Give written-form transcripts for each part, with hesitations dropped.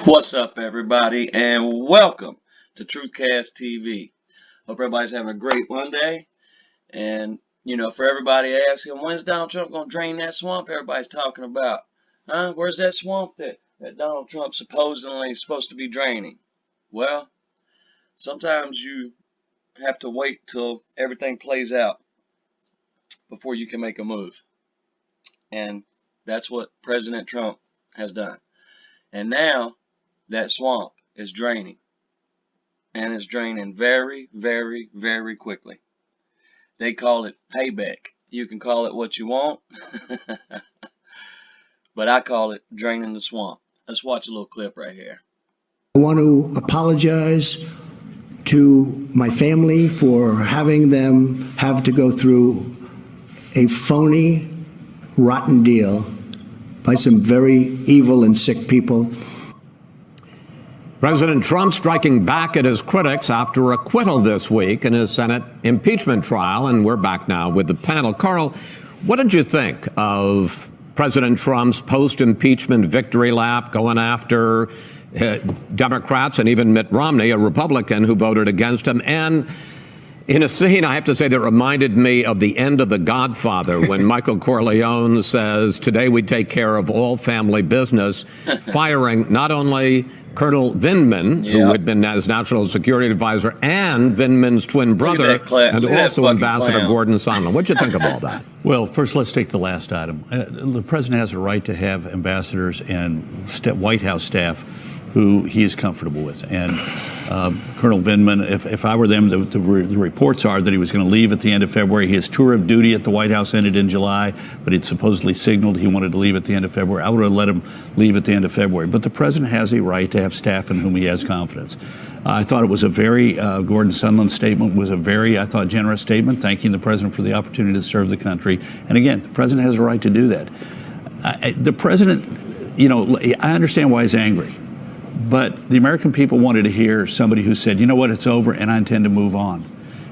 What's up, everybody, and welcome to Truthcast TV. Hope everybody's having a great Monday. And, for everybody asking, when's Donald Trump going to drain that swamp everybody's talking about? Where's that swamp that Donald Trump supposedly is supposed to be draining? Well, sometimes you have to wait till everything plays out before you can make a move. And that's what President Trump has done. And now that swamp is draining, and it's draining very, very, very quickly. They call it payback. You can call it what you want, but I call it draining the swamp. Let's watch a little clip right here. I want to apologize to my family for having them have to go through a phony, rotten deal by some very evil and sick people. President Trump striking back at his critics after acquittal this week in his Senate impeachment trial. And we're back now with the panel. Carl, what did you think of President Trump's post-impeachment victory lap going after Democrats and even Mitt Romney, a Republican who voted against him? And in a scene, I have to say, that reminded me of the end of The Godfather when Michael Corleone says, "Today we take care of all family business," firing not only Colonel Vindman, who had been as national security advisor, and Vindman's twin brother, and also Ambassador Gordon Sondland. What'd you think of all that? Well, first, let's take the last item. The president has a right to have ambassadors and White House staff who he is comfortable with. And Colonel Vindman, if I were them, the reports are that he was going to leave at the end of February. His tour of duty at the White House ended in July, but he'd supposedly signaled he wanted to leave at the end of February. I would have let him leave at the end of February. But the president has a right to have staff in whom he has confidence. I thought it was a very, Gordon Sondland's statement was a very, I thought, generous statement, thanking the president for the opportunity to serve the country. And again, the president has a right to do that. The president, I understand why he's angry. But the American people wanted to hear somebody who said, you know what, it's over and I intend to move on.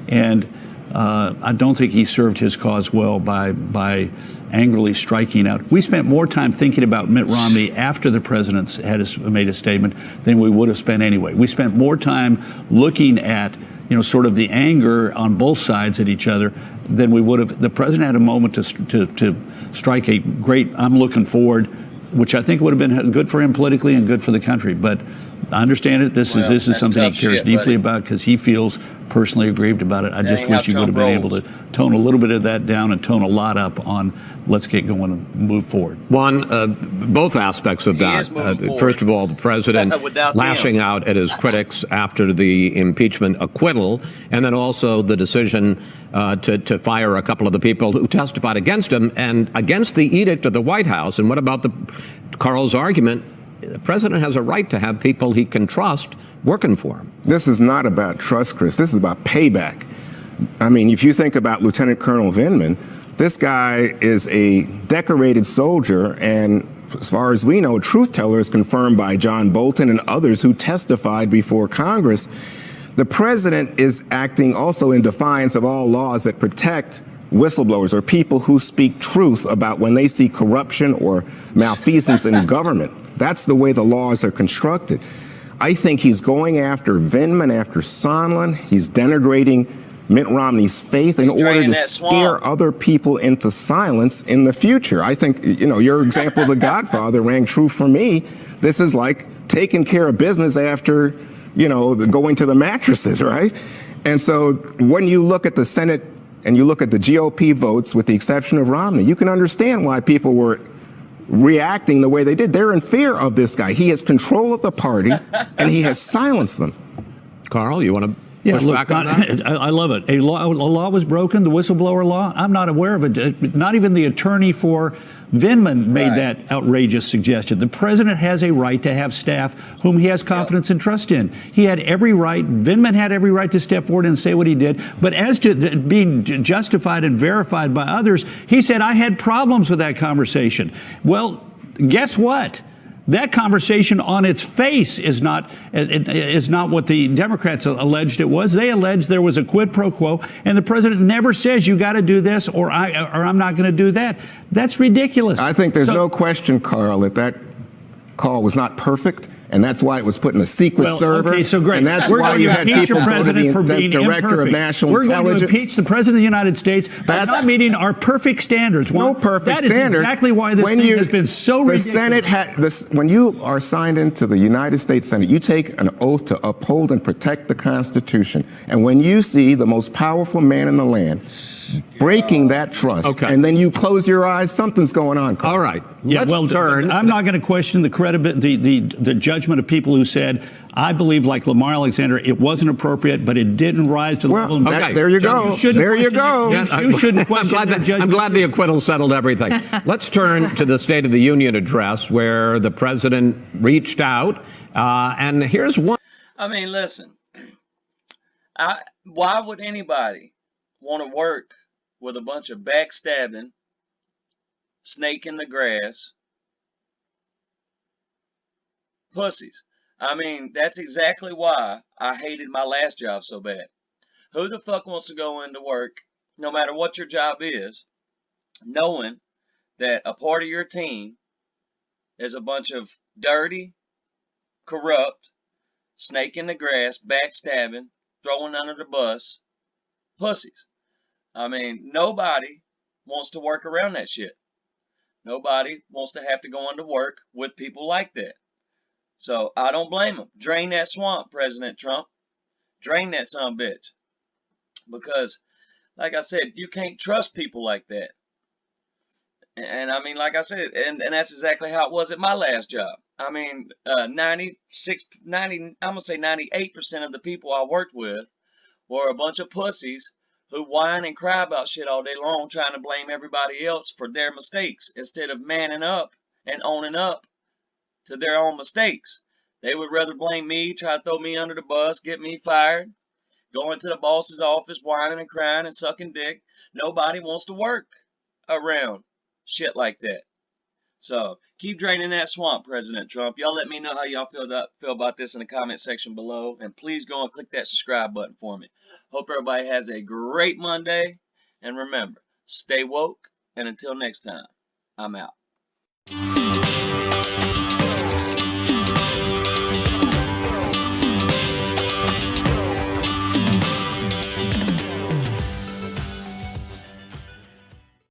And I don't think he served his cause well by angrily striking out. We spent more time thinking about Mitt Romney after the president made a statement than we would have spent anyway. We spent more time looking at sort of the anger on both sides at each other than we would have. The president had a moment to strike a great, I'm looking forward, which I think would have been good for him politically and good for the country. But I understand it. This is something he cares deeply about because he feels personally aggrieved about it. I just wish he would have been able to tone a little bit of that down and tone a lot up on let's get going and move forward. Both aspects of that. First of all, the president lashing out at his critics after the impeachment acquittal, and then also the decision to fire a couple of the people who testified against him and against the edict of the White House. And what about Carl's argument? The president has a right to have people he can trust working for him. This is not about trust, Chris. This is about payback. I mean, if you think about Lieutenant Colonel Vindman, this guy is a decorated soldier, and as far as we know, truth teller is confirmed by John Bolton and others who testified before Congress. The president is acting also in defiance of all laws that protect whistleblowers or people who speak truth about when they see corruption or malfeasance in government. That's the way the laws are constructed. I think he's going after Vindman, after Sondland. He's denigrating Mitt Romney's faith in order to scare other people into silence in the future. I think, your example of The Godfather rang true for me. This is like taking care of business after, going to the mattresses, right? And so when you look at the Senate and you look at the GOP votes, with the exception of Romney, you can understand why people were reacting the way they did. They're in fear of this guy. He has control of the party, and he has silenced them. Carl, you want to push back on that? I love it. A law was broken, the whistleblower law. I'm not aware of it. Not even the attorney for Vindman made that outrageous suggestion. The president has a right to have staff whom he has confidence and trust in. He had every right, Vindman had every right to step forward and say what he did. But as to being justified and verified by others, he said, I had problems with that conversation. Well, guess what? That conversation on its face is not what the Democrats alleged it was. They alleged there was a quid pro quo, and the president never says you got to do this or I'm not going to do that. That's ridiculous. I think there's no question, Carl, that call was not perfect, and that's why it was put in a secret server. Okay, so great. And that's We're why going you to had impeach people your go to president for the being director imperfect. of national We're intelligence. going to impeach the president of the United States for not meeting our perfect standards. No perfect standard. That is exactly why this thing has been so ridiculous. The Senate had this. When you are signed into the United States Senate, you take an oath to uphold and protect the Constitution. And when you see the most powerful man in the land breaking that trust, and then you close your eyes, something's going on, Carl. All right. Yeah, well, I'm not going to question the judgment of people who said, I believe, like Lamar Alexander, it wasn't appropriate, but it didn't rise to the level. There you go. There you go. You shouldn't question I'm glad the acquittal settled everything. Let's turn to the State of the Union address, where the president reached out, and here's one. I mean, listen. Why would anybody want to work with a bunch of backstabbing, snake in the grass pussies? I mean, that's exactly why I hated my last job so bad. Who the fuck wants to go into work, no matter what your job is, knowing that a part of your team is a bunch of dirty, corrupt, snake in the grass, backstabbing, throwing under the bus pussies? I mean, nobody wants to work around that shit. Nobody wants to have to go into work with people like that. So I don't blame them. Drain that swamp, President Trump. Drain that son of a bitch. Because, like I said, you can't trust people like that. And I mean, like I said, and that's exactly how it was at my last job. I mean, 90, I'm going to say 98% of the people I worked with were a bunch of pussies who whine and cry about shit all day long, trying to blame everybody else for their mistakes instead of manning up and owning up to their own mistakes. They would rather blame me, try to throw me under the bus, get me fired, go into the boss's office whining and crying and sucking dick. Nobody wants to work around shit like that. So keep draining that swamp, President Trump. Y'all let me know how y'all feel about this in the comment section below. And please go and click that subscribe button for me. Hope everybody has a great Monday. And remember, stay woke. And until next time, I'm out.